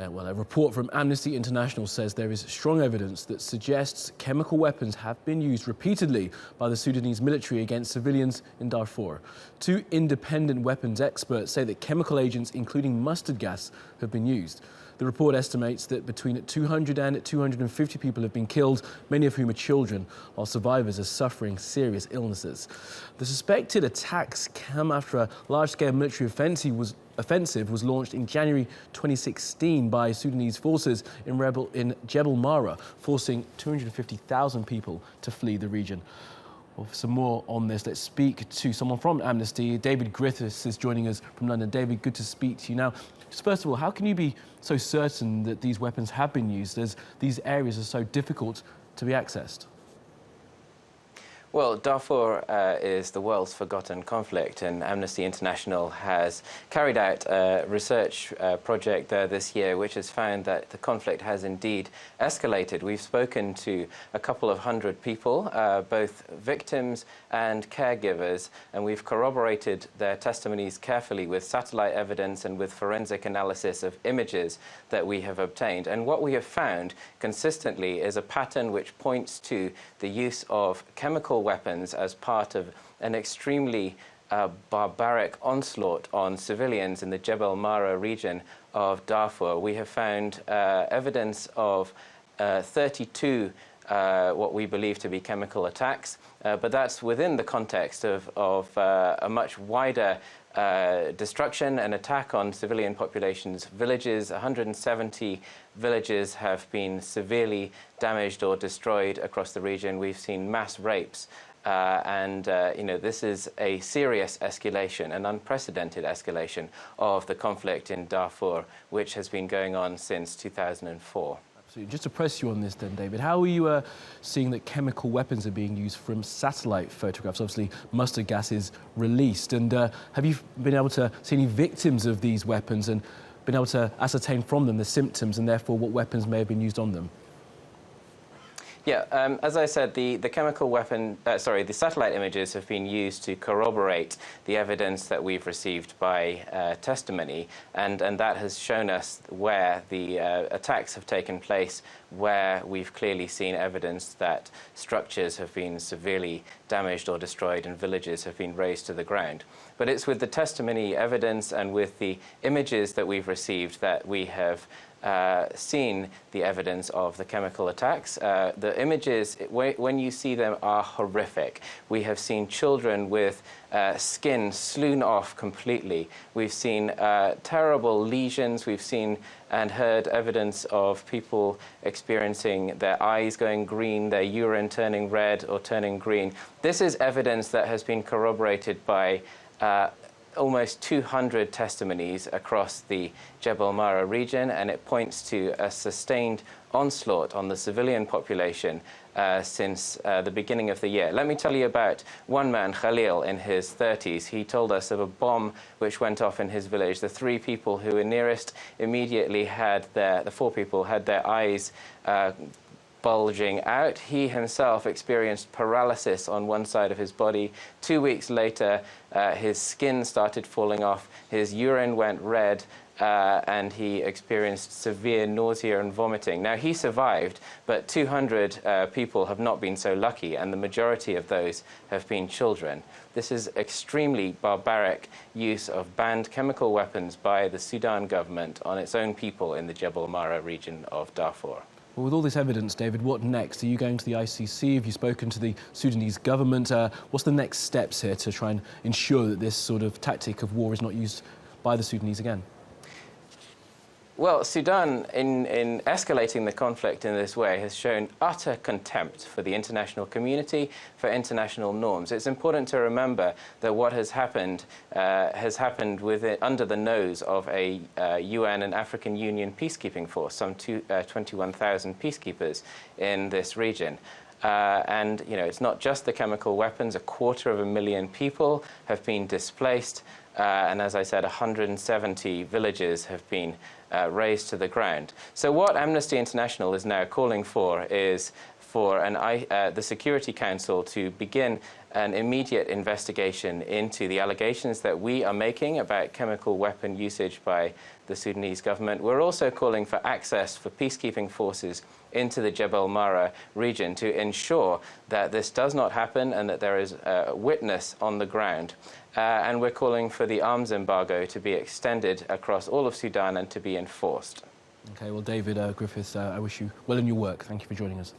Well, a report from Amnesty International says there is strong evidence that suggests chemical weapons have been used repeatedly by the Sudanese military against civilians in Darfur. Two independent weapons experts say that chemical agents, including mustard gas, have been used. The report estimates that between 200 and 250 people have been killed, many of whom are children, while survivors are suffering serious illnesses. The suspected attacks come after a large-scale military offensive was launched in January 2016 by Sudanese forces in Jebel Mara, forcing 250,000 people to flee the region. Well, for some more on this, let's speak to someone from Amnesty. David Griffiths is joining us from London. David, good to speak to you. Now, just first of all, how can you be so certain that these weapons have been used, as these areas are so difficult to be accessed? Well, Darfur is the world's forgotten conflict, and Amnesty International has carried out a research project there this year which has found that the conflict has indeed escalated. We've spoken to a couple of hundred people, both victims and caregivers, and we've corroborated their testimonies carefully with satellite evidence and with forensic analysis of images that we have obtained. And what we have found consistently is a pattern which points to the use of chemical weapons as part of an extremely barbaric onslaught on civilians in the Jebel Mara region of Darfur. We have found evidence of 32 what we believe to be chemical attacks, but that's within the context of a much wider destruction and attack on civilian populations. Villages, 170 villages have been severely damaged or destroyed across the region. We've seen mass rapes. This is a serious escalation, an unprecedented escalation of the conflict in Darfur, which has been going on since 2004. Absolutely. Just to press you on this then, David, how are you seeing that chemical weapons are being used from satellite photographs? Obviously, mustard gas is released. And have you been able to see any victims of these weapons and been able to ascertain from them the symptoms and therefore what weapons may have been used on them? Yeah, as I said, the satellite images have been used to corroborate the evidence that we've received by testimony, and that has shown us where the attacks have taken place, where we've clearly seen evidence that structures have been severely damaged or destroyed and villages have been razed to the ground. But it's with the testimony evidence and with the images that we've received that we have seen the evidence of the chemical attacks. The images, when you see them, are horrific. We have seen children with skin sloughed off completely. We've seen terrible lesions. We've seen and heard evidence of people experiencing their eyes going green, their urine turning red or turning green. This is evidence that has been corroborated by almost 200 testimonies across the Jebel Mara region, and it points to a sustained onslaught on the civilian population since the beginning of the year. Let me tell you about one man, Khalil, in his 30s. He told us of a bomb which went off in his village. The three people who were nearest immediately the four people had their eyes bulging out. He himself experienced paralysis on one side of his body. 2 weeks later, his skin started falling off, his urine went red, and he experienced severe nausea and vomiting. Now, he survived, but 200 people have not been so lucky, and the majority of those have been children. This is extremely barbaric use of banned chemical weapons by the Sudan government on its own people in the Jebel Mara region of Darfur. Well, with all this evidence, David, what next? Are you going to the ICC? Have you spoken to the Sudanese government? What's the next steps here to try and ensure that this sort of tactic of war is not used by the Sudanese again? Well, Sudan, in escalating the conflict in this way, has shown utter contempt for the international community, for international norms. It's important to remember that what has happened under the nose of a UN and African Union peacekeeping force, some 21,000 peacekeepers in this region. It's not just the chemical weapons. 250,000 people have been displaced, and as I said, 170 villages have been razed to the ground. So what Amnesty International is now calling for is for the Security Council to begin an immediate investigation into the allegations that we are making about chemical weapon usage by the Sudanese government. We're also calling for access for peacekeeping forces into the Jebel Mara region to ensure that this does not happen and that there is a witness on the ground. And we're calling for the arms embargo to be extended across all of Sudan and to be enforced. Okay, well, David Griffiths, I wish you well in your work. Thank you for joining us.